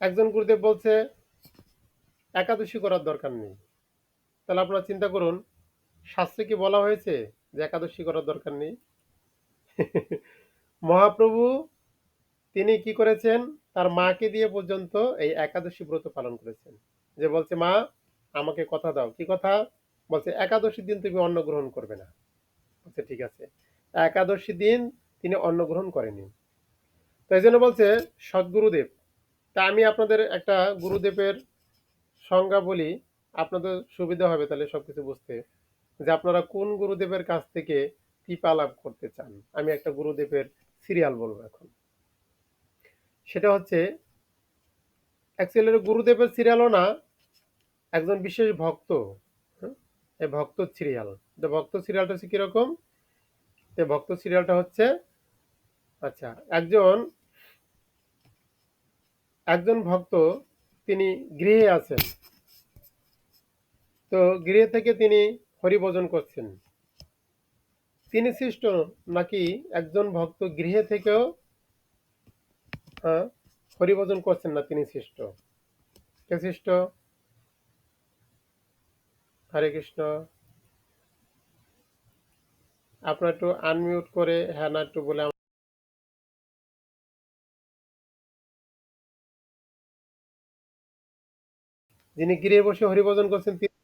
একজন গুরুদেব বলছে একাদশী করার দরকার নেই। তাহলে আপনারা চিন্তা করুন, শাস্ত্রে কি বলা হয়েছে যে একাদশী করার দরকার নেই? মহাপ্রভু তিনি কি করেছেন? তার মাকে দিয়ে পর্যন্ত এই একাদশী ব্রত পালন করেছেন। যে বলছে, মা আমাকে কথা দাও। কি কথা? বলছে একাদশীর দিন তুমি অন্ন গ্রহণ করবে না। বলছে ঠিক আছে। একাদশী দিন তিনি অন্ন গ্রহণ করেনি। তো এই জন্য বলছে সদ্গুরুদেব। তা আমি আপনাদের একটা গুরুদেবের সংজ্ঞা বলি, আপনাদের সুবিধা হবে তাহলে সবকিছু বুঝতে, যে আপনারা কোন গুরুদেবের কাছ থেকে কৃপা লাভ করতে চান। আমি একটা গুরুদেবের সিরিয়াল বলবো এখন। সেটা হচ্ছে অ্যাকচুয়ালি গুরুদেবের সিরিয়ালও না, একজন বিশেষ ভক্ত। হ্যাঁ? এই ভক্ত সিরিয়াল। তো ভক্ত সিরিয়ালটা হচ্ছে কিরকম? এই ভক্ত সিরিয়ালটা হচ্ছে, আচ্ছা, একজন একজন ভক্ত, তিনি গৃহে আছেন। তো গৃহে থেকে তিনি হরিভজন করছেন। তিনি সৃষ্ট নাকি একজন ভক্ত গৃহে থেকেও হরিভজন করছেন না তিনি সৃষ্ট? কে সৃষ্ট? হরে কৃষ্ণ। আপনার একটু আনমিউট করে হ্যাঁ না একটু বলে যিনি গৃহে বসে হরিভজন করছেন তিনি,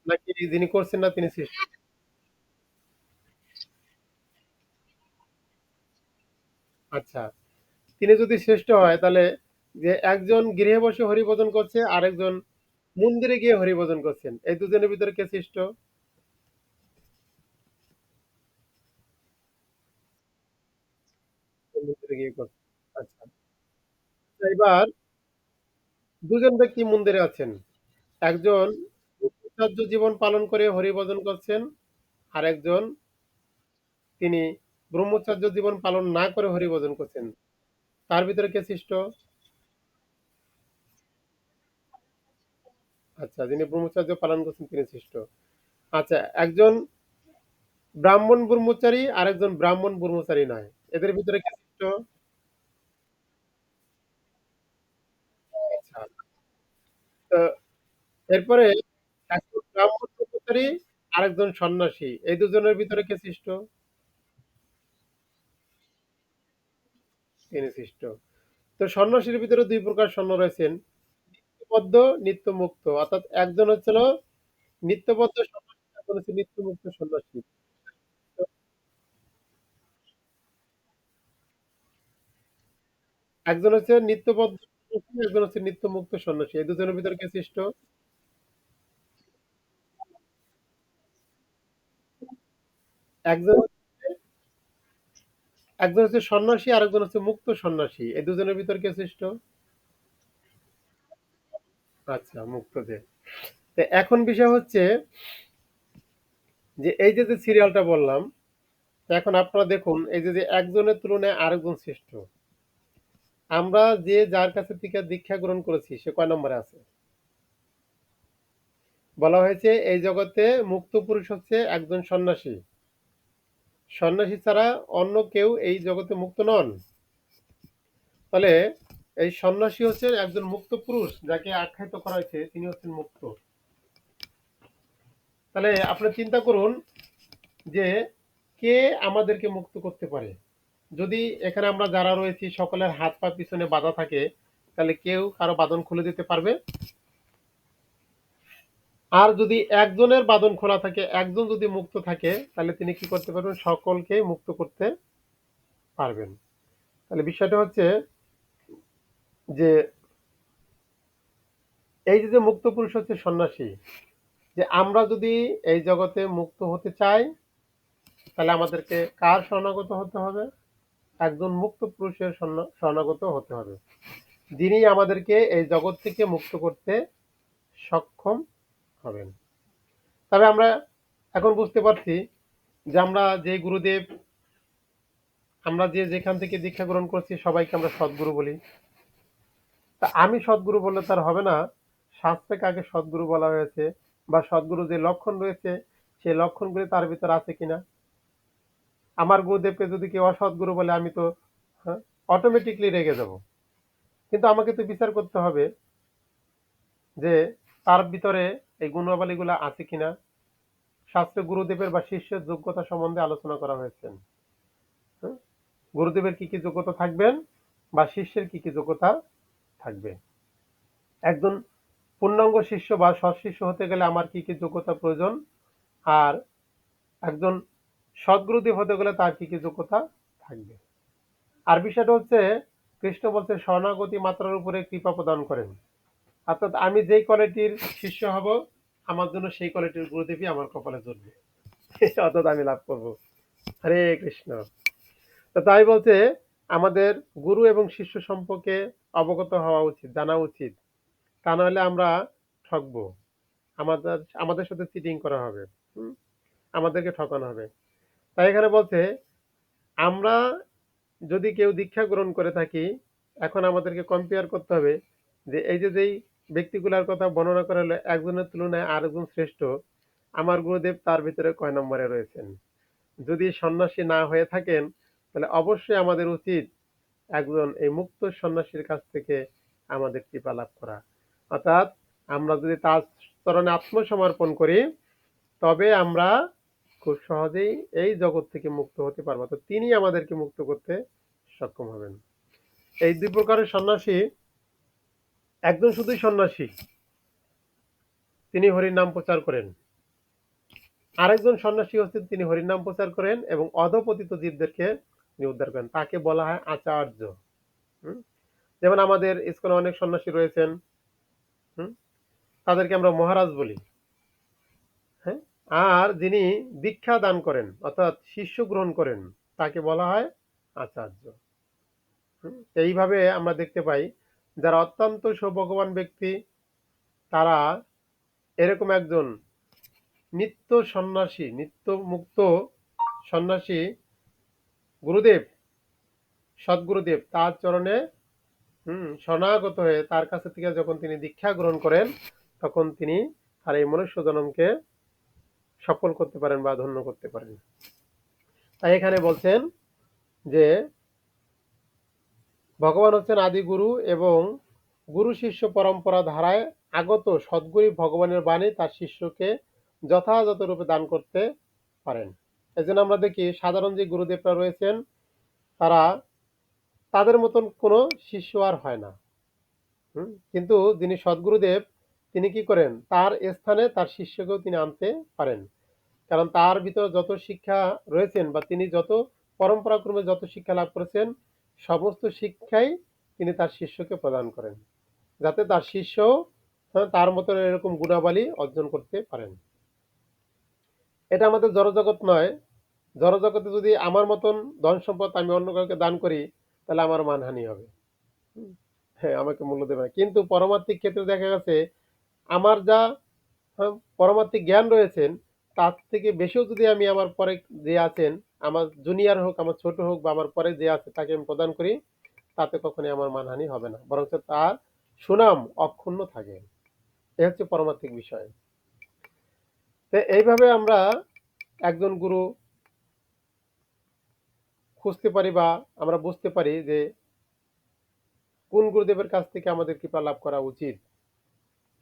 নাকি যিনি করছেন না তিনি সৃষ্ট? আচ্ছা, তিনি যদি শ্রেষ্ঠ হয় তাহলে যে একজন গৃহে বসে হরিভজন করছে আর একজন মন্দিরে গিয়ে হরিভজন করছেন, এই দুজনের ভিতরে কে শ্রেষ্ঠ? মন্দিরে গিয়ে করছে। আচ্ছা, এবার দুজন ব্যক্তি মন্দিরে আছেন। একজন ব্রহ্মচার্য জীবন পালন করে হরিভজন করছেন, আর একজন তিনি ব্রহ্মচার্য জীবন পালন না করে হরিভজন করছেন। তার ভিতরে কে শ্রেষ্ঠ? আচ্ছা, যিনি ব্রহ্মচার্য পালন করছেন তিনি শ্রেষ্ঠ। আচ্ছা, একজন ব্রাহ্মণ ব্রহ্মচারী আর একজন ব্রাহ্মণ ব্রহ্মচারী নয়, এদের ভিতরে কে শ্রেষ্ঠ? আচ্ছা, তো এরপরে একজন ব্রাহ্মণ ব্রহ্মচারী আর একজন সন্ন্যাসী, এই দুজনের ভিতরে কে শ্রেষ্ঠ? তিনি শ্রেষ্ঠ। তো সন্ন্যাসীর ভিতরে দুই প্রকার সৈন্য রয়েছেন, নিত্যবদ্ধ, নিত্যমুক্ত। অর্থাৎ একজন হচ্ছিল নিত্যবদ্ধ সন্ন্যাসী, একজন হচ্ছে নিত্যমুক্ত সন্ন্যাসী। তো একজন হচ্ছে নিত্যবদ্ধ সন্ন্যাসী, একজন হচ্ছে নিত্যমুক্ত সন্ন্যাসী, এই দুজনের ভিতরে কে শ্রেষ্ঠ? একজন একজন হচ্ছে সন্ন্যাসী আর একজন হচ্ছে মুক্ত সন্ন্যাসী, এই দুজনের ভিতর কে শ্রেষ্ঠ? আচ্ছা, মুক্ত যে। তো এখন বিষয় হচ্ছে যে এই যে সিরিয়ালটা বললাম, তো এখন আপনারা দেখুন এই যে একজনের তুলনায় আরেকজন শ্রেষ্ঠ। আমরা যে যার কাছে থেকে দীক্ষা গ্রহণ করেছি সে কয় নম্বরে আছে? বলা হয়েছে এই জগতে মুক্ত পুরুষ হচ্ছে একজন সন্ন্যাসী। সন্ন্যাসী ছাড়া অন্য কেউ এই জগতে মুক্ত নন। তাহলে এই সন্ন্যাসী হচ্ছেন একজন মুক্ত পুরুষ, যাকে আখ্যায়িত করা হয়েছে তিনি হচ্ছেন মুক্ত। তাহলে আপনি চিন্তা করুন যে কে আমাদেরকে মুক্ত করতে পারে। যদি এখানে আমরা যারা রয়েছি সকলের হাত পা পিছনে বাঁধা থাকে, তাহলে কেউ কারো বাঁধন খুলে দিতে পারবে? আর যদি একজনের বাঁধন খোলা থাকে, একজন যদি মুক্ত থাকে, তাহলে তিনি কি করতে পারবেন? সকলকে মুক্ত করতে পারবেন। তাহলে বিষয়টা হচ্ছে যে এই যে মুক্ত পুরুষ হচ্ছে সন্ন্যাসী, যে আমরা যদি এই জগতে মুক্ত হতে চাই তাহলে আমাদেরকে কার শরণাগত হতে হবে? একজন মুক্ত পুরুষের শরণাগত হতে হবে, যিনি আমাদেরকে এই জগৎ থেকে মুক্ত করতে সক্ষম হবেন। তবে আমরা এখন বুঝতে পারছি যে আমরা যে গুরুদেব, আমরা যে যেখান থেকে দীক্ষা গ্রহণ করছি সবাইকে আমরা সদ্গুরু বলি। তা আমি সদ্গুরু বললে তার হবে না। শাস্ত্রে কাকে সদ্গুরু বলা হয়েছে বা সদ্গুরু যে লক্ষণ রয়েছে সেই লক্ষণগুলি তার ভিতর আছে কিনা। আমার গুরুদেবকে যদি কেউ অসদ্গুরু বলে আমি তো অটোমেটিকলি রেগে যাব। কিন্তু আমাকে তো বিচার করতে হবে যে তার ভিতরে এই গুণাবলীগুলো আছে কিনা। শাস্ত্রে গুরুদেবের বা শিষ্যের যোগ্যতা সম্বন্ধে আলোচনা করা হয়েছে। হুম? গুরুদেবের কি কি যোগ্যতা থাকবেন বা শিষ্যের কি কি যোগ্যতা থাকবে। একজন পূর্ণাঙ্গ শিষ্য বা সৎশিষ্য হতে গেলে আমার কি কি যোগ্যতা প্রয়োজন, আর একজন সদ্গুরুদেব হতে গেলে তার কি কি যোগ্যতা থাকবে। আর বিষয়টা হচ্ছে, কৃষ্ণ বলছে শরণাগতি মাত্রার উপরে কৃপা প্রদান করেন। অর্থাৎ আমি যেই কোয়ালিটির শিষ্য হব, আমার জন্য সেই কোয়ালিটির গুরুদেবই আমার কপালে জুটবে। অর্থাৎ আমি লাভ করব। হরে কৃষ্ণ। তো তাই বলছে আমাদের গুরু এবং শিষ্য সম্পর্কে অবগত হওয়া উচিত, জানা উচিত। তা নাহলে আমরা ঠকবো। আমাদের আমাদের সাথে চিটিং করা হবে। হুম? আমাদেরকে ঠকানো হবে। তাই এখানে বলছে আমরা যদি কেউ দীক্ষা গ্রহণ করে থাকি, এখন আমাদেরকে কম্পেয়ার করতে হবে যে এই যে যেই ব্যক্তিগুলার কথা বর্ণনা করা হলো, একজনের তুলনায় আরেকজন শ্রেষ্ঠ, আমার গুরুদেব তার ভিতরে কয় নম্বরে রয়েছেন। যদি সন্ন্যাসী না হয়ে থাকেন, তাহলে অবশ্যই আমাদের উচিত একজন এই মুক্ত সন্ন্যাসীর কাছ থেকে আমাদের কৃপা লাভ করা। অর্থাৎ আমরা যদি তার চরণে আত্মসমর্পণ করি, তবে আমরা খুব সহজেই এই জগৎ থেকে মুক্ত হতে পারবো। তো তিনি আমাদেরকে মুক্ত করতে সক্ষম হবেন। এই দুই প্রকারের সন্ন্যাসী, একজন শুধুই সন্ন্যাসী, তিনি হরির নাম প্রচার করেন। আরেকজন সন্ন্যাসী হচ্ছেন, তিনি হরির নাম প্রচার করেন এবং অধপতিত জীবদেরকে তিনি উদ্ধার করেন। তাকে বলা হয় আচার্য। হুম? যেমন আমাদের ইসকনে অনেক সন্ন্যাসী রয়েছেন। হুম? তাদেরকে আমরা মহারাজ বলি। হ্যাঁ? আর যিনি দীক্ষা দান করেন অর্থাৎ শিষ্য গ্রহণ করেন, তাকে বলা হয় আচার্য। এইভাবে আমরা দেখতে পাই যারা অত্যন্ত সৌভাগ্যবান ব্যক্তি, তারা এরকম একজন নিত্য সন্ন্যাসী, নিত্য মুক্ত সন্ন্যাসী গুরুদেব, সদ্গুরুদেব তার চরণে শরণাগত হয়ে তার কাছে থেকে যখন তিনি দীক্ষা গ্রহণ করেন, তখন তিনি তার এই মনুষ্য জন্মকে সফল করতে পারেন বা ধন্য করতে পারেন। তাই এখানে বলছেন যে ভগবান হচ্ছেন আদি গুরু এবং গুরু শিষ্য পরম্পরা ধারায় আগত সদ্গুরু ভগবানের বাণী তার শিষ্যকে যথাযথ রূপে দান করতে পারেন। এজন্য আমরা দেখি সাধারণ যে গুরুদেবরা রয়েছেন, তারা তাদের মতন কোনো শিষ্য আর হয় না। কিন্তু যিনি সদ্গুরুদেব, তিনি কি করেন, তার স্থানে তার শিষ্যকেও তিনি আনতে পারেন। কারণ তার ভিতর যত শিক্ষা রয়েছেন বা তিনি যত পরম্পরাক্রমে যত শিক্ষা লাভ করেছেন, সমস্ত শিক্ষাই তিনি তার শিষ্যকে প্রদান করেন, যাতে তার শিষ্য তার মতন এরকম গুণাবলী অর্জন করতে পারেন। এটা আমাদের জড়জগৎ নয়। জড়জগতে যদি আমার মতন ধন সম্পদ আমি অন্য কাউকে দান করি, তাহলে আমার মানহানি হবে। হ্যাঁ, আমাকে মূল্য দেবে না। কিন্তু পরমার্থিক ক্ষেত্রে দেখা গেছে আমার যা পরমার্থিক জ্ঞান রয়েছেন, তার থেকে বেশিও যদি আমি আমার পরে যে আছেন, আমার জুনিয়র হোক, আমার ছোট হোক বা আমার পরে যে আছে তাকে আমি প্রদান করি, তাতে কখনোই আমার মানহানি হবে না, বরং তার সুনাম অক্ষুণ্ণ থাকে। এ হচ্ছে পরমার্থিক বিষয়। তো এইভাবে আমরা একজন গুরু খুঁজতে পারি বা আমরা বুঝতে পারি যে কোন গুরুদেবের কাছ থেকে আমাদের কৃপা লাভ করা উচিত।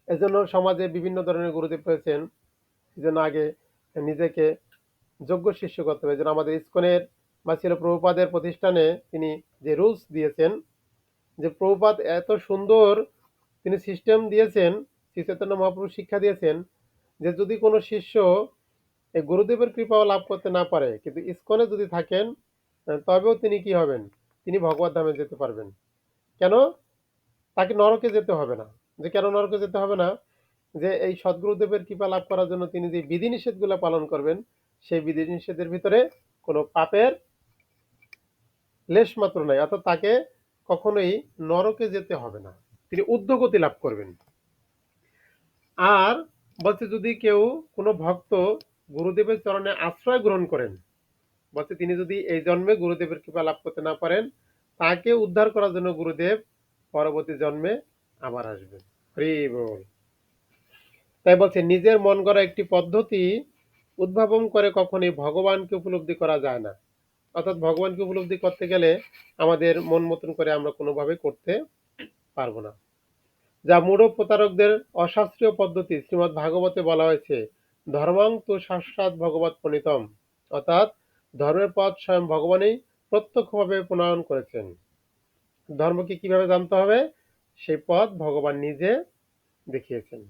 এজন্য সমাজে বিভিন্ন ধরনের গুরুদেব রয়েছেন। এজন্য আগে নিজেকে যোগ্য শিষ্য করতে হবে। যেন আমাদের ইসকনের বা ছিল প্রভুপাদের প্রতিষ্ঠানে তিনি যে রুলস দিয়েছেন, যে প্রভুপাদ এত সুন্দর তিনি সিস্টেম দিয়েছেন, শ্রী চৈতন্য মহাপ্রভু শিক্ষা দিয়েছেন যে যদি কোনো শিষ্য এই গুরুদেবের কৃপাও লাভ করতে না পারে, কিন্তু ইসকনে যদি থাকেন, তবেও তিনি কি হবেন, তিনি ভগবত ধামে যেতে পারবেন। কেন? তাকে নরকে যেতে হবে না। যে কেন নরকে যেতে হবে না? যে এই সদ্গুরুদেবের কৃপা লাভ করার জন্য তিনি যে বিধিনিষেধগুলো পালন করবেন, সেই বিধিনিষেধের ভিতরে কোনো পাপের লেশ মাত্র নাই। অর্থাৎ তাকে কখনোই নরকে যেতে হবে না, তিনি ঊর্ধ্বগতি লাভ করবেন। আর বলছে যদি কেউ কোনো ভক্ত গুরুদেবের চরণে আশ্রয় গ্রহণ করেন, বলছে তিনি যদি এই জন্মে গুরুদেবের কৃপা লাভ করতে না পারেন, তাকে উদ্ধার করার জন্য গুরুদেব পরবর্তী জন্মে আবার আসবেন। হরি বল। তাই বলছে নিজের মন গড়া একটি পদ্ধতি উদ্ভাবন করে কখনোই ভগবানকে উপলব্ধি করা যায় না। অর্থাৎ ভগবানকে উপলব্ধি করতে গেলে আমাদের মন মতন করে আমরা কোনোভাবে করতে পারবো না। যা মূঢ় প্রতারকদের অশাস্ত্রীয় পদ্ধতি। শ্রীমদ্ ভাগবতে বলা হয়েছে, ধর্মাং তু সাক্ষাৎ ভগবৎ প্রণীতম, অর্থাৎ ধর্মের পথ স্বয়ং ভগবানই প্রত্যক্ষভাবে প্রণয়ন করেছেন। ধর্মকে কিভাবে জানতে হবে, সেই পথ ভগবান নিজে দেখিয়েছেন।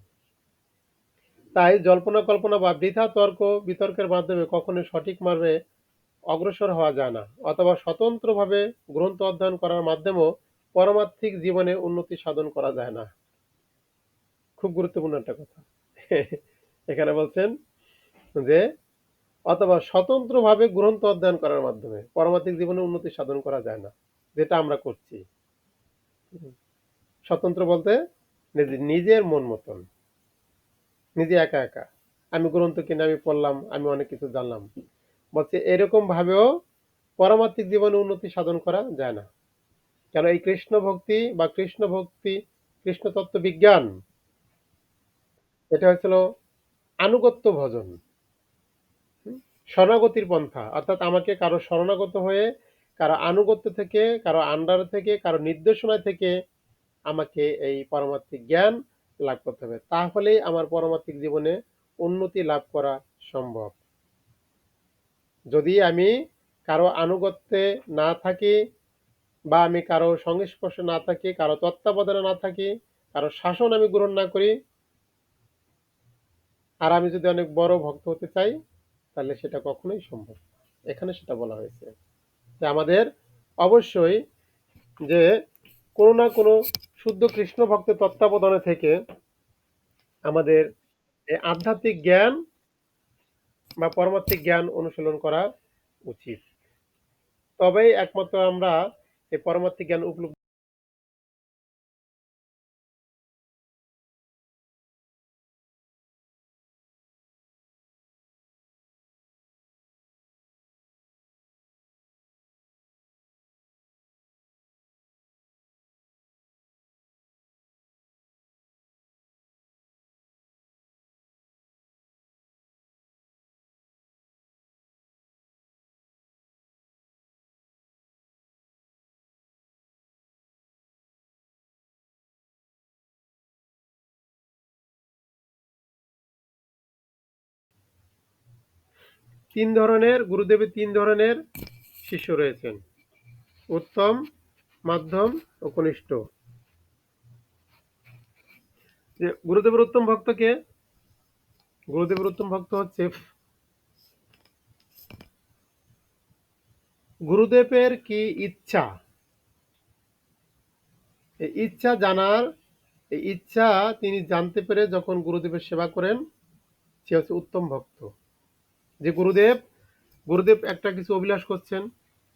তাই জল্পনা কল্পনা বা বৃথা তর্ক বিতর্কের মাধ্যমে কখনোই সঠিক মার্গে অগ্রসর হওয়া যায় না, অথবা স্বতন্ত্রভাবে গ্রন্থ অধ্যয়ন করার মাধ্যমেও পারমার্থিক জীবনে উন্নতি সাধন করা যায় না। খুব গুরুত্বপূর্ণ একটা কথা। এখানে বলছেন যে অথবা স্বতন্ত্রভাবে গ্রন্থ অধ্যয়ন করার মাধ্যমে পারমার্থিক জীবনে উন্নতি সাধন করা যায় না, যেটা আমরা করছি। স্বতন্ত্র বলতে নিজের মন মতন, নিজে একা একা আমি গ্রন্থ কিনে আমি পড়লাম, আমি অনেক কিছু জানলাম, বলছে এরকম ভাবেও পারমার্থিক জীবনে উন্নতি সাধন করা যায় না। কেন, এই কৃষ্ণ ভক্তি বা কৃষ্ণ তত্ত্ব বিজ্ঞান, এটা হচ্ছিল আনুগত্য ভজন, শরণাগতির পন্থা। অর্থাৎ আমাকে কারো শরণাগত হয়ে, কারো আনুগত্য থেকে, কারো আন্ডার থেকে, কারো নির্দেশনা থেকে আমাকে এই পারমার্থিক জ্ঞান লাভ করতে হবে। তাহলেই আমার পারমার্থিক জীবনে উন্নতি লাভ করা সম্ভব। যদি আমি কারো আনুগত্যে না থাকি, বা আমি কারো সংস্পর্শে না থাকি, কারো তত্ত্বাবধানে না থাকি, কারো শাসন আমি গ্রহণ না করি, আর আমি যদি অনেক বড় ভক্ত হতে চাই, তাহলে সেটা কখনোই সম্ভব না। এখানে সেটা বলা হয়েছে যে আমাদের অবশ্যই যে কোনো না কোনো শুদ্ধ কৃষ্ণ ভক্তের তত্ত্বাবধানে থেকে আমাদের এই আধ্যাত্মিক জ্ঞান বা পারমার্থিক জ্ঞান অনুশীলন করা উচিত। তবেই একমাত্র আমরা এই পারমার্থিক জ্ঞান উপলব্ধি। 3 ধরনের শিষ্য রয়েছেন: উত্তম, মাধ্যম ও কনিষ্ঠ। যে গুরুদেবের উত্তম ভক্তকে, গুরুদেবের উত্তম ভক্ত হচ্ছে গুরুদেবের কি ইচ্ছা, এই ইচ্ছা জানার, এই ইচ্ছা তিনি জানতে পেরে যখন গুরুদেবের সেবা করেন, সে হচ্ছে উত্তম ভক্ত। যে গুরুদেব একটা কিছু অভিলাষ করছেন,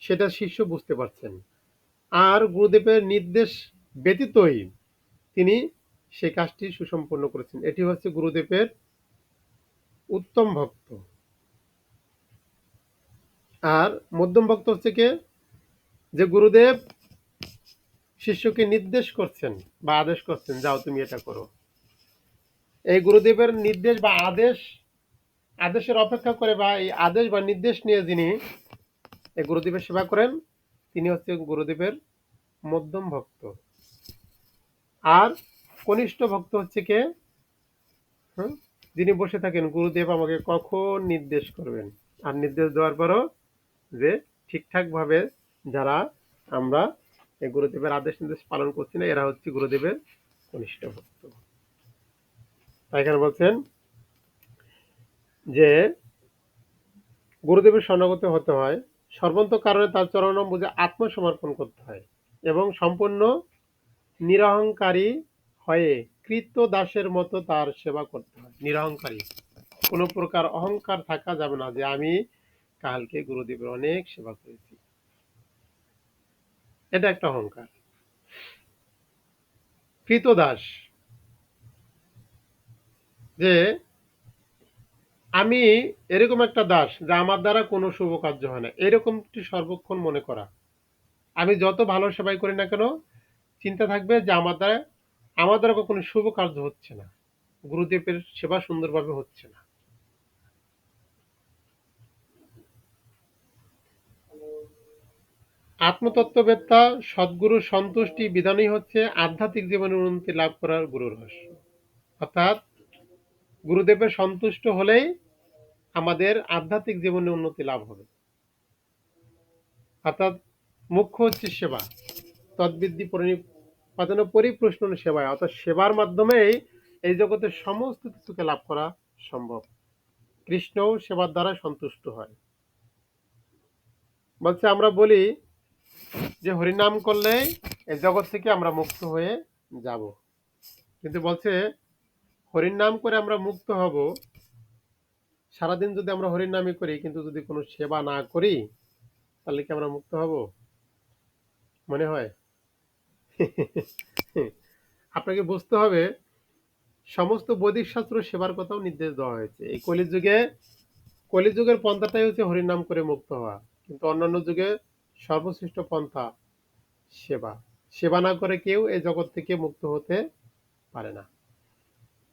সেটা শিষ্য বুঝতে পারছেন, আর গুরুদেবের নির্দেশ ব্যতীতই তিনি সেই কাজটি সুসম্পন্ন করেছেন, এটি হচ্ছে গুরুদেবের উত্তম ভক্ত। আর মধ্যম ভক্ত হচ্ছে কে, যে গুরুদেব শিষ্যকে নির্দেশ করছেন বা আদেশ করছেন, যাও তুমি এটা করো। এই গুরুদেবের নির্দেশ বা আদেশের অপেক্ষা করে, বা এই আদেশ বা নির্দেশ নিয়ে যিনি এই গুরুদেবের সেবা করেন, তিনি হচ্ছে গুরুদেবের মধ্যম ভক্ত। আর কনিষ্ঠ ভক্ত হচ্ছে কে, হুম, যিনি বসে থাকেন গুরুদেব আমাকে কখন নির্দেশ করবেন, আর নির্দেশ দেওয়ার পরও যে ঠিকঠাক ভাবে যারা আমরা এই গুরুদেবের আদেশ নির্দেশ পালন করছি না, এরা হচ্ছে গুরুদেবের কনিষ্ঠ ভক্ত। এখানে বলছেন যে গুরুদেবের শরণাগত হতে হয়, সর্বান্তঃকরণে তার চরণাম্বুজে আত্মসমর্পণ করতে হয়, এবং সম্পূর্ণ নিরহংকারী হয়ে কৃতদাসের মতো তার সেবা করতে হয়। নিরহংকারী, কোনো প্রকার অহংকার থাকা যাবে না যে আমি কালকে গুরুদেবের অনেক সেবা করেছি, এটা একটা অহংকার। কৃতদাস, যে আমি এরকম একটা দাস যা আমার দ্বারা কোনো শুভ কার্য হয় না, এরকমটি সর্বক্ষণ মনে করা। আমি যত ভালো সেবাই করি না কেন, চিন্তা থাকবে যে আমার দ্বারা কখনো শুভ কার্য হচ্ছে না, গুরুদেবের সেবা সুন্দরভাবে হচ্ছে না। আত্মতত্ত্ববেত্তা সদ্গুরুর সন্তুষ্টি বিধানই হচ্ছে আধ্যাত্মিক জীবনের উন্নতি লাভ করার গুরু রহস্য। অর্থাৎ গুরুদেবের সন্তুষ্ট হলেই আমাদের আধ্যাত্মিক জীবনে উন্নতি লাভ হবে। অর্থাৎ মুখ্য হচ্ছে সেবা, তদ্বিদ্যি প্রণিপাতন পরিপ্রশ্ন সেবায়, অর্থাৎ সেবার মাধ্যমেই এই জগতের সমস্ত কিছুকে লাভ করা সম্ভব। কৃষ্ণও সেবার দ্বারা সন্তুষ্ট হয়। বলছে আমরা বলি যে হরিনাম করলে এই জগৎ থেকে আমরা মুক্ত হয়ে যাব, কিন্তু বলছে হরির নাম করে আমরা মুক্ত হব, সারাদিন যদি আমরা হরির নামই করি কিন্তু যদি কোনো সেবা না করি তাহলে কি আমরা মুক্ত হব মনে হয়? আপনাকে বুঝতে হবে সমস্ত বৈদিক শাস্ত্র সেবার কথাও নির্দেশ দেওয়া হয়েছে। এই কলিযুগের পন্থাটাই হচ্ছে হরির নাম করে মুক্ত হওয়া, কিন্তু অন্যান্য যুগে সর্বশ্রেষ্ঠ পন্থা সেবা। সেবা না করে কেউ এই জগৎ থেকে মুক্ত হতে পারে না।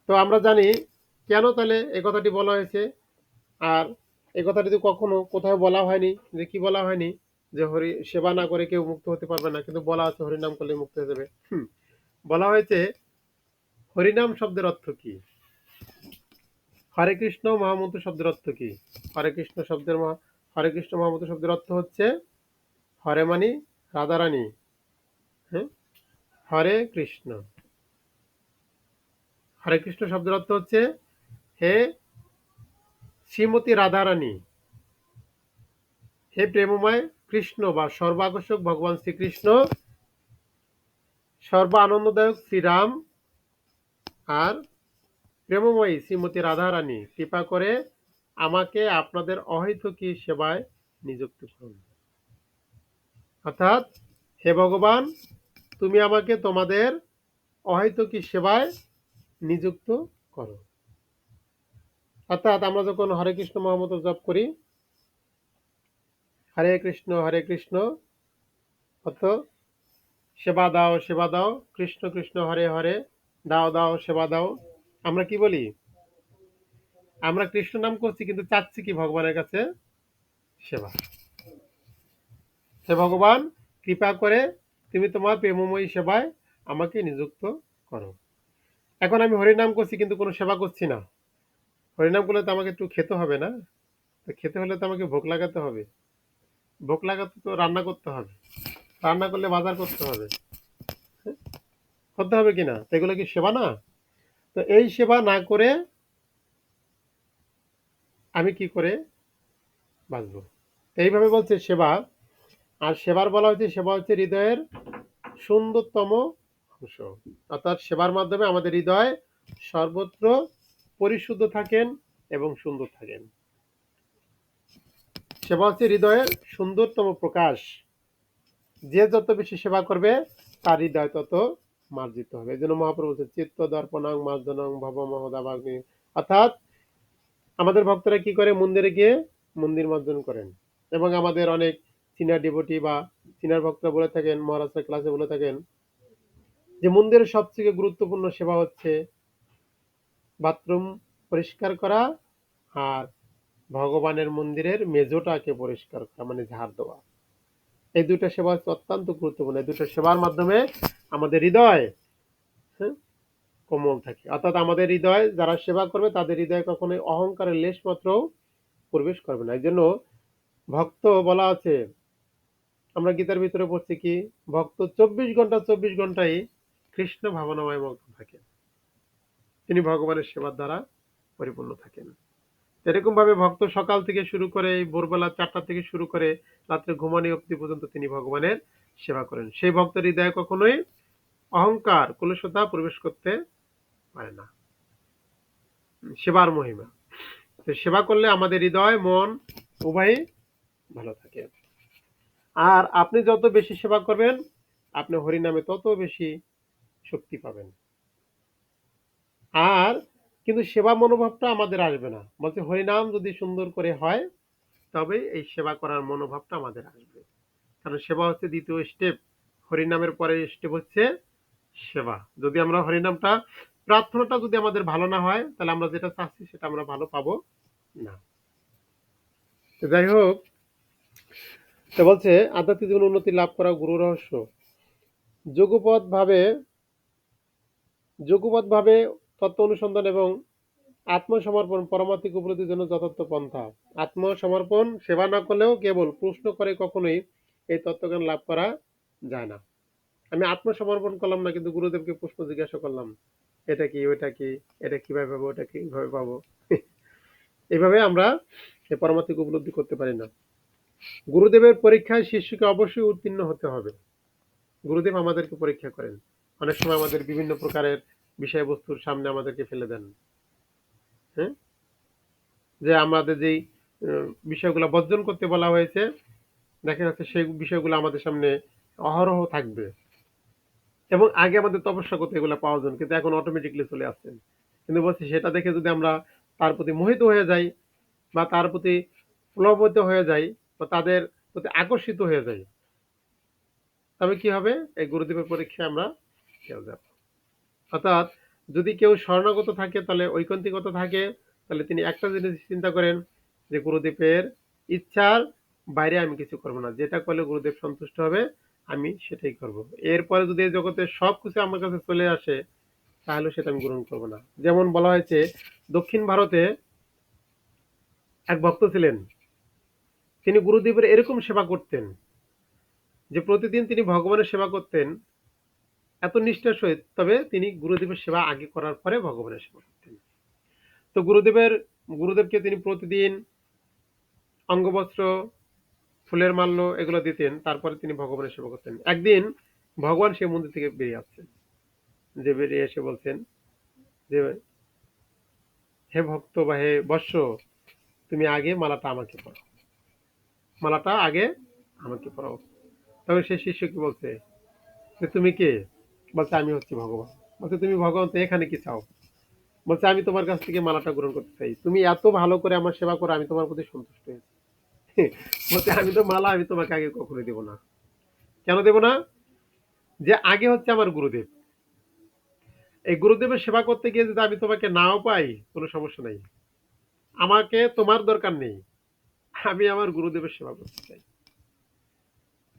তো আমরা জানি কেন তাহলে এই কথাটি বলা হয়েছে। আর এই কথাটি তো কখনো কোথাও বলা হয়নি, যে কি বলা হয়নি যে হরি সেবা না করে কেউ মুক্ত হতে পারবে না, কিন্তু বলা আছে হরিনাম করলে মুক্ত হয়ে যাবে। বলা হয়েছে হরিনাম শব্দের অর্থ কি, হরে কৃষ্ণ মহামন্ত্র শব্দের অর্থ কি? হরে কৃষ্ণ মহামন্ত্র শব্দের অর্থ হচ্ছে হরে মানি রাধারানী, হ্যাঁ, হরে কৃষ্ণ। হরে কৃষ্ণ শব্দের অর্থ হচ্ছে হে শ্রীমতী রাধারানী, হে প্রেমময় কৃষ্ণ বা সর্বাকর্ষক ভগবান শ্রীকৃষ্ণ, সর্ব আনন্দদায়ক শ্রীরাম আর প্রেমময়ী শ্রীমতী রাধারানী কৃপা করে আমাকে আপনাদের অহৈতুকী সেবায় নিযুক্ত করুন। অর্থাৎ হে ভগবান, তুমি আমাকে তোমাদের অহৈতুকী সেবায় নিযুক্ত করো। অর্থাৎ আমরা যখন হরে কৃষ্ণ মহামন্ত্র জপ করি, হরে কৃষ্ণ অর্থ সেবা দাও সেবা দাও, কৃষ্ণ কৃষ্ণ হরে হরে, দাও দাও সেবা দাও। আমরা কি বলি? আমরা কৃষ্ণ নাম করছি কিন্তু চাচ্ছি কি ভগবানের কাছে সেবা। হে ভগবান, কৃপা করে তুমি তোমার প্রেমময়ী সেবায় আমাকে নিযুক্ত করো। এখন আমি হরিনাম করছি কিন্তু কোনো সেবা করছি না। হরিনাম করলে তো আমাকে একটু খেতে হবে না? তো খেতে হলে তো আমাকে ভোগ লাগাতে হবে। ভোগ লাগাতে তো রান্না করতে হবে। রান্না করলে বাজার করতে হবে। করতে হবে কিনা? তো এগুলো কি সেবা না? তো এই সেবা না করে আমি কি করে বাঁচবো? এইভাবে বলছে সেবা। আর সেবার বলা হচ্ছে সেবা হচ্ছে হৃদয়ের সুন্দরতম অংশ। অর্থাৎ সেবার মাধ্যমে আমাদের হৃদয় সর্বত্র পরিশুদ্ধ থাকেন এবং সুন্দর থাকেন। সেবা হচ্ছে হৃদয়ের সুন্দরতম প্রকাশ। যে যত বেশি সেবা করবে তার হৃদয় তত মার্জিত হবে। এই জন্য মহাপ্রভু বলছেন চিত্ত দর্পণাং মার্জনং ভব মহদাবাগ্নি। অর্থাৎ আমাদের ভক্তরা কি করে? মন্দিরে গিয়ে মন্দির মার্জন করেন। এবং আমাদের অনেক সিনিয়র ডিভোটি বা সিনিয়র ভক্তরা বলে থাকেন, মহারাষ্ট্রের ক্লাসে বলে থাকেন যে মন্দিরের সবথেকে গুরুত্বপূর্ণ সেবা হচ্ছে বাথরুম পরিষ্কার করা আর ভগবানের মন্দিরের মেঝোটাকে পরিষ্কার করা, মানে ঝাড় দেওয়া। এই দুইটা সেবা হচ্ছে অত্যন্ত গুরুত্বপূর্ণ। এই দুটো সেবার মাধ্যমে আমাদের হৃদয়, হ্যাঁ, কোমল থাকে। অর্থাৎ আমাদের হৃদয় যারা সেবা করবে তাদের হৃদয়ে কখনোই অহংকারের লেশ মাত্রও প্রবেশ করবে না। এই জন্য ভক্ত বলা আছে, আমরা গীতার ভিতরে পড়ছি কি, ভক্ত 24 ঘন্টাই কৃষ্ণ ভাবনাময় মগ্ন থাকেন। তিনি ভগবানের সেবার দ্বারা পরিপূর্ণ থাকেন। এরকম ভাবে ভক্ত সকাল থেকে শুরু করে ভোরবেলা 4টা থেকে শুরু করে রাত্রে ঘুমানো অবধি পর্যন্ত তিনি ভগবানের সেবা করেন। সেই ভক্তের হৃদয়ে কখনোই অহংকার কলুষতা প্রবেশ করতে পারে না। সেবার মহিমা। তো সেবা করলে আমাদের হৃদয় মন উভয়ই ভালো থাকে। আর আপনি যত বেশি সেবা করবেন আপনি হরিনামে তত বেশি শক্তি পাবেন। আর কিন্তু সেবা মনোভাবটা আমাদের আসবে না। বলছে হরিনাম যদি সুন্দর করে হয় তবে এই সেবা করার মনোভাবটা আমাদের আসবে। কারণ সেবা হচ্ছে দ্বিতীয় স্টেপ। হরিনামের পরে স্টেপ হচ্ছে সেবা। যদি আমরা হরিনামটা প্রার্থনাটা যদি আমাদের ভালো না হয় তাহলে আমরা যেটা চাচ্ছি সেটা আমরা ভালো পাবো না। তো যাই হোক, তো বলছে আধ্যাত্মিক জীবনে উন্নতি লাভ করা গুরু রহস্য যুগপৎ ভাবে যুগপৎ ভাবে তত্ত্ব অনুসন্ধান এবং আত্মসমর্পণ পরমাত্মিক উপলব্ধির জন্য যথার্থ পন্থা। আত্মসমর্পণ সেবা না করলেও কেবল প্রশ্ন করে কখনোই এই তত্ত্বজ্ঞান লাভ করা যায় না। আমি আত্মসমর্পণ করলাম না, কিন্তু গুরুদেবকে প্রশ্ন জিজ্ঞাসা করলাম, এটা কি, ওইটা কি, এটা কিভাবে পাবো, ওটা কিভাবে পাবো। এইভাবে আমরা এই পরমাত্মিক উপলব্ধি করতে পারি না। গুরুদেবের পরীক্ষায় শিষ্যকে অবশ্যই উত্তীর্ণ হতে হবে। গুরুদেব আমাদেরকে পরীক্ষা করেন। অনেক সময় আমাদের বিভিন্ন প্রকারের বিষয়বস্তুর সামনে আমাদেরকে ফেলে দেন। হ্যাঁ, যে আমাদের যেই বিষয়গুলো বর্জন করতে বলা হয়েছে, দেখা যাচ্ছে সেই বিষয়গুলো আমাদের সামনে অহরহ থাকবে এবং আগে আমাদের তপস্যা করতে এগুলো পাওয়া যায়, কিন্তু এখন অটোমেটিকলি চলে আসছেন। কিন্তু বলছি সেটা দেখে যদি আমরা তার প্রতি মোহিত হয়ে যাই বা তার প্রতি প্লবিত হয়ে যাই বা তাদের প্রতি আকর্ষিত হয়ে যাই, তবে কি হবে, এই গুরুদেবের পরীক্ষায় আমরা ফেল যাব। অর্থাৎ যদি কেউ শরণাগত থাকে, তাহলে ঐকান্তিকতা থাকে, তাহলে তিনি একটা জিনিস চিন্তা করেন যে গুরুদেবের ইচ্ছার বাইরে আমি কিছু করব না, যেটা করলে গুরুদেব সন্তুষ্ট হবে আমি সেটাই করব। এরপরে যদি এই জগতে সবকিছু আমার কাছে চলে আসে, তাহলে সেটা আমি গ্রহণ করব না। যেমন বলা হয়েছে দক্ষিণ ভারতে এক ভক্ত ছিলেন, তিনি গুরুদেবের এরকম সেবা করতেন যে প্রতিদিন তিনি ভগবানের সেবা করতেন এত নিষ্ঠার সহিত, তবে তিনি গুরুদেবের সেবা আগে করার পরে ভগবানের সেবা করতেন। তো গুরুদেবকে তিনি প্রতিদিন অঙ্গবস্ত্র, ফুলের মাল্য এগুলো দিতেন, তারপরে তিনি ভগবানের সেবা করতেন। একদিন ভগবান সেই মন্দির থেকে বেরিয়ে আসছেন, যে বেরিয়ে এসে বলছেন যে হে ভক্ত বা হে বৎস, তুমি আগে মালাটা আমাকে পরাও, মালাটা আগে আমাকে পরাও। তবে সেই শিষ্য কি বলছে যে তুমি কে? বলছে আমি হচ্ছি ভগবান। বলছে তুমি ভগবান, তো এখানে কি চাও? বলছে আমি তোমার কাছ থেকে মালাটা গ্রহণ করতে চাই, তুমি এত ভালো করে আমার সেবা করো, আমি তোমার প্রতি সন্তুষ্ট হয়েছি। বলছে আমি তো মালা আমি তোমাকে আগে কখনোই দেবো না। কেন দেব না? যে আগে হচ্ছে আমার গুরুদেব। এই গুরুদেবের সেবা করতে গিয়ে যদি আমি তোমাকে নাও পাই, কোনো সমস্যা নাই, আমাকে তোমার দরকার নেই, আমি আমার গুরুদেবের সেবা করতে চাই।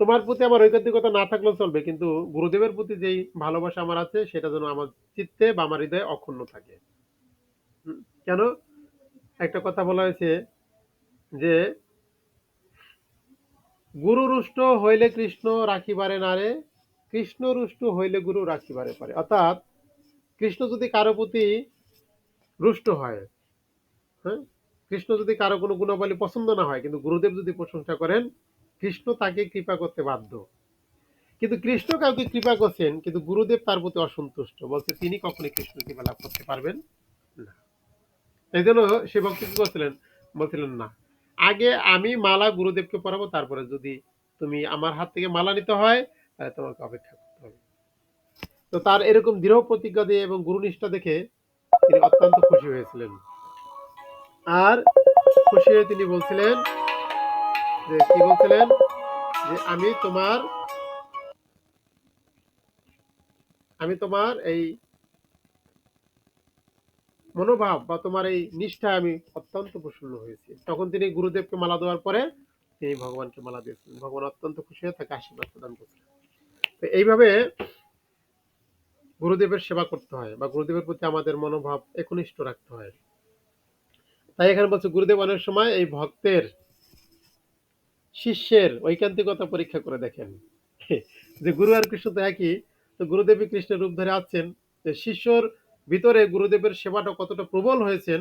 তোমার প্রতি আমার ঐকান্তিকতা না থাকলেও চলবে, কিন্তু গুরুদেবের প্রতি যেই ভালোবাসা আমার আছে সেটা যেন আমার চিত্তে বা আমার হৃদয়ে অক্ষুণ্ণ থাকে। কেন? একটা কথা বলা হয়েছে যে গুরু রুষ্ট হইলে কৃষ্ণ রাখিবারে নারে, কৃষ্ণ রুষ্ট হইলে গুরু রাখিবারে পারে। অর্থাৎ কৃষ্ণ যদি কারো প্রতি রুষ্ট হয়, হ্যাঁ, কৃষ্ণ যদি কারো কোনো গুণাবলী পছন্দ না হয়, কিন্তু গুরুদেব যদি প্রশংসা করেন, কৃষ্ণ তাকে কৃপা করতে বাধ্য। কিন্তু কৃষ্ণ কাউকে কৃপা করছেন, কিন্তু গুরুদেব তার প্রতি অসন্তুষ্ট, বলছে তিনি কখনোই কৃষ্ণ কৃপা লাভ করতে পারবেন না। এই জন্য সে ভক্ত কি করছিলেন, বলছিলেন না, আগে আমি মালা গুরুদেবকে পরাবো, তারপরে যদি তুমি আমার হাত থেকে মালা নিতে হয় তাহলে তোমাকে অপেক্ষা করতে হবে। তো তার এরকম দৃঢ় প্রতিজ্ঞা দিয়ে এবং গুরুনিষ্ঠা দেখে তিনি অত্যন্ত খুশি হয়েছিলেন। আর খুশি হয়ে তিনি বলছিলেন যে কি বলছিলেন, যে আমি তোমার এই মনোভাব বা তোমার এই নিষ্ঠায় আমি অত্যন্ত প্রসন্ন হয়েছি। তখন তিনি গুরুদেবকে মালা দেওয়ার পরে তিনি ভগবানকে মালা দিয়েছিলেন। ভগবান অত্যন্ত খুশি হয়ে তাকে আশীর্বাদ প্রদান করছিলেন। তো এইভাবে গুরুদেবের সেবা করতে হয় বা গুরুদেবের প্রতি আমাদের মনোভাব একনিষ্ঠ রাখতে হয়। তাই এখানে বলছে গুরুদেব অনেক সময় এই ভক্তের শিষ্যের ঐকান্তিকতা পরীক্ষা করে দেখেন। যে গুরু আর কৃষ্ণ তো একই, তো গুরুদেবই কৃষ্ণের রূপ ধরে আছেন, যে শিষ্যর ভিতরে গুরুদেবের সেবাটা কতটা প্রবল হয়েছেন